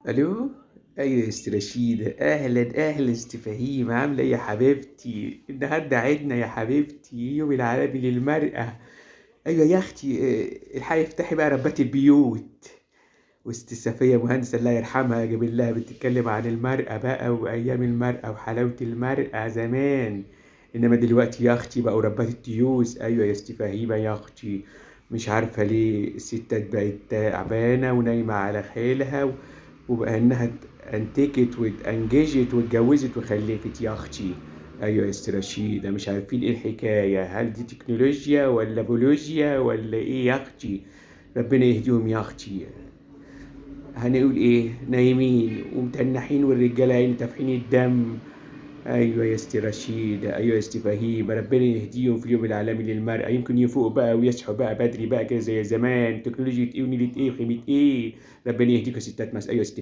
الو. ايوه يا ست رشيدة، اهلا ست فهيمة، عاملة ايه يا حبيبتي؟ النهارده عيدنا يا حبيبتي، يوم العالمي للمرأة. ايوه يا اختي، الحقي افتحي بقى ربات البيوت. وست صفية مهندسة الله يرحمها جاب لها بتتكلم عن المرأة بقى وأيام المرأة وحلاوة المرأة زمان. إنما دلوقتي يا أختي بقوا ربات التيوس. أيوة يا ست فهيمة يا أختي، مش عارفة ليه الستات بقت تعبانة ونايمة على خيلها، وبقى إنها أنتجت واتأنججت واتجوزت وخلفت يا أختي. أيوة يا ست رشيدة، مش عارفين إيه الحكاية، هل دي تكنولوجيا ولا بيولوجيا ولا إيه يا أختي؟ ربنا يهديهم يا أختي. هنقول ايه، نايمين ومتنحين والرجاله عين تفحين الدم. ايوه يا ست رشيدة، ايوه يا ست فهيمة، ربنا يهديهم في اليوم العالمي للمرأة، يمكن يفوقوا بقى ويصحوا بقى بدري بقى كده زي زمان. تكنولوجيا ايه ونيلة ايه وخيمة ايه. ربنا يهديكوا يا ستات. ايوه يا ست